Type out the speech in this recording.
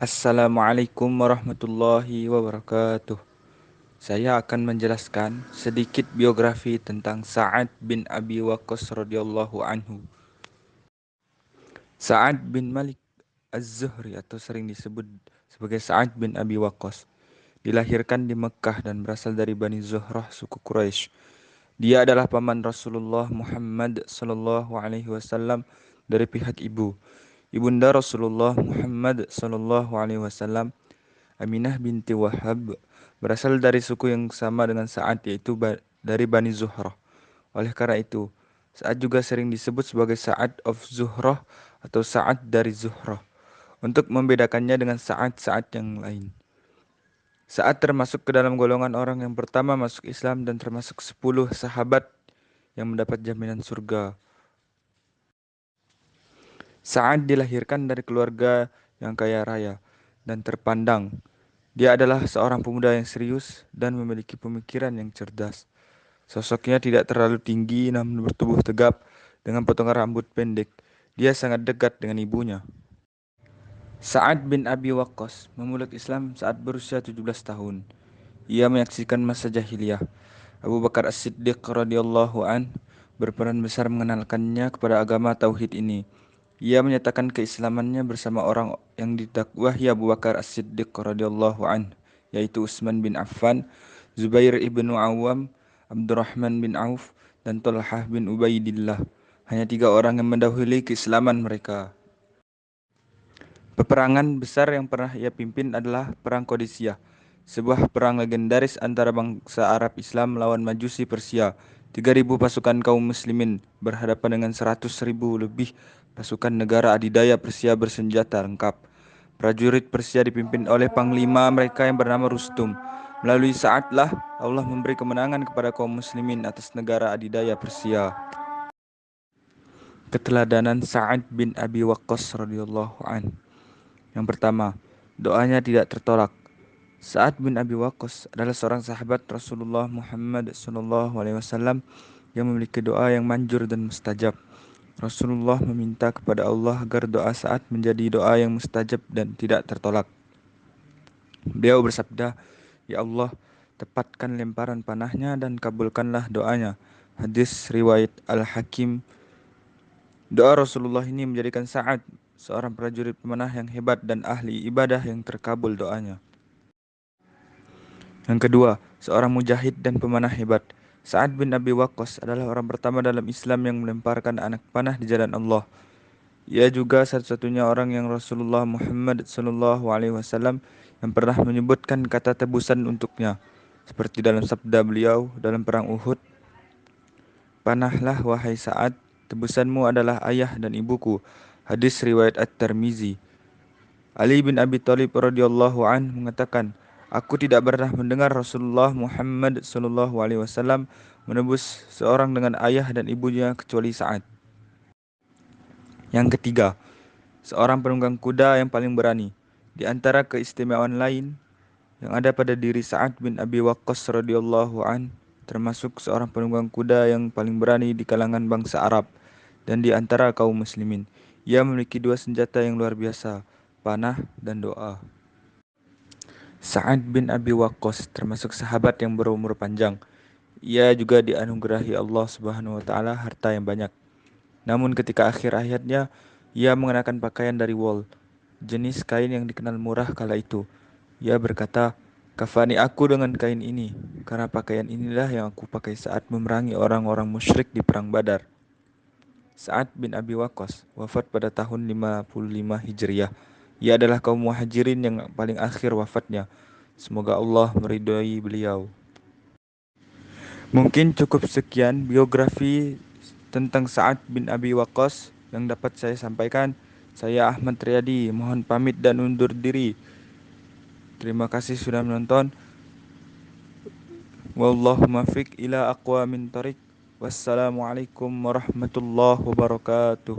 Assalamualaikum warahmatullahi wabarakatuh. Saya akan menjelaskan sedikit biografi tentang Sa'ad bin Abi Waqqas radhiyallahu anhu. Sa'ad bin Malik Az-Zuhri atau sering disebut sebagai Sa'ad bin Abi Waqqas dilahirkan di Mekah dan berasal dari Bani Zuhrah suku Quraisy. Dia adalah paman Rasulullah Muhammad sallallahu alaihi wasallam dari pihak ibu. Ibunda Rasulullah Muhammad sallallahu alaihi wasallam Aminah binti Wahab berasal dari suku yang sama dengan Sa'ad, yaitu dari Bani Zuhrah. Oleh karena itu, Sa'ad juga sering disebut sebagai Sa'ad of Zuhrah atau Sa'ad dari Zuhrah untuk membedakannya dengan Sa'ad-Sa'ad yang lain. Sa'ad termasuk ke dalam golongan orang yang pertama masuk Islam dan termasuk 10 sahabat yang mendapat jaminan surga. Sa'ad dilahirkan dari keluarga yang kaya raya dan terpandang. Dia adalah seorang pemuda yang serius dan memiliki pemikiran yang cerdas. Sosoknya tidak terlalu tinggi namun bertubuh tegap dengan potongan rambut pendek. Dia sangat dekat dengan ibunya. Sa'ad bin Abi Waqqas memeluk Islam saat berusia 17 tahun. Ia menyaksikan masa jahiliyah. Abu Bakar As-Siddiq radhiyallahu an berperan besar mengenalkannya kepada agama tauhid ini. Ia menyatakan keislamannya bersama orang yang didakwahi Abu Bakar As-Siddiq radhiyallahu an, yaitu Utsman bin Affan, Zubair ibnu Awam, Abdurrahman bin Auf, dan Talhah bin Ubaidillah. Hanya 3 orang yang mendahului keislaman mereka. Peperangan besar yang pernah ia pimpin adalah Perang Qadisiyah, sebuah perang legendaris antara bangsa Arab Islam melawan Majusi Persia. 3.000 pasukan kaum muslimin berhadapan dengan 100.000 lebih pasukan negara adidaya Persia bersenjata lengkap. Prajurit Persia dipimpin oleh panglima mereka yang bernama Rustum. Melalui saatlah Allah memberi kemenangan kepada kaum muslimin atas negara adidaya Persia. Keteladanan Sa'ad bin Abi Waqqas radhiyallahu an. Yang pertama, doanya tidak tertolak. Sa'ad bin Abi Waqqas adalah seorang sahabat Rasulullah Muhammad SAW yang memiliki doa yang manjur dan mustajab. Rasulullah meminta kepada Allah agar doa Sa'ad menjadi doa yang mustajab dan tidak tertolak. Beliau bersabda, "Ya Allah, tepatkan lemparan panahnya dan kabulkanlah doanya." Hadis riwayat Al-Hakim. Doa Rasulullah ini menjadikan Sa'ad seorang prajurit pemanah yang hebat dan ahli ibadah yang terkabul doanya. Yang kedua, seorang mujahid dan pemanah hebat. Sa'ad bin Abi Waqqas adalah orang pertama dalam Islam yang melemparkan anak panah di jalan Allah. Ia juga satu-satunya orang yang Rasulullah Muhammad SAW yang pernah menyebutkan kata tebusan untuknya. Seperti dalam sabda beliau dalam perang Uhud, "Panahlah wahai Sa'ad, tebusanmu adalah ayah dan ibuku." Hadis riwayat At-Tirmizi. Ali bin Abi Thalib radhiyallahu an mengatakan, "Aku tidak pernah mendengar Rasulullah Muhammad SAW menebus seorang dengan ayah dan ibunya kecuali Sa'ad." Yang ketiga, seorang penunggang kuda yang paling berani. Di antara keistimewaan lain yang ada pada diri Sa'ad bin Abi Waqqas radhiyallahu an, termasuk seorang penunggang kuda yang paling berani di kalangan bangsa Arab dan di antara kaum muslimin. Ia memiliki 2 senjata yang luar biasa, panah dan doa. Sa'ad bin Abi Waqqas termasuk sahabat yang berumur panjang. Ia juga dianugerahi Allah Subhanahu wa taala harta yang banyak. Namun ketika akhir hayatnya, ia mengenakan pakaian dari wol, jenis kain yang dikenal murah kala itu. Ia berkata, "Kafani aku dengan kain ini, karena pakaian inilah yang aku pakai saat memerangi orang-orang musyrik di perang Badar." Sa'ad bin Abi Waqqas wafat pada tahun 55 Hijriah. Ia adalah kaum muhajirin yang paling akhir wafatnya. Semoga Allah meridhai beliau. Mungkin cukup sekian biografi tentang Sa'ad bin Abi Waqqas yang dapat saya sampaikan. Saya Ahmad Riyadi, mohon pamit dan undur diri. Terima kasih sudah menonton. Wallahu muwaffiq ila aqwamit thoriq. Wassalamualaikum warahmatullahi wabarakatuh.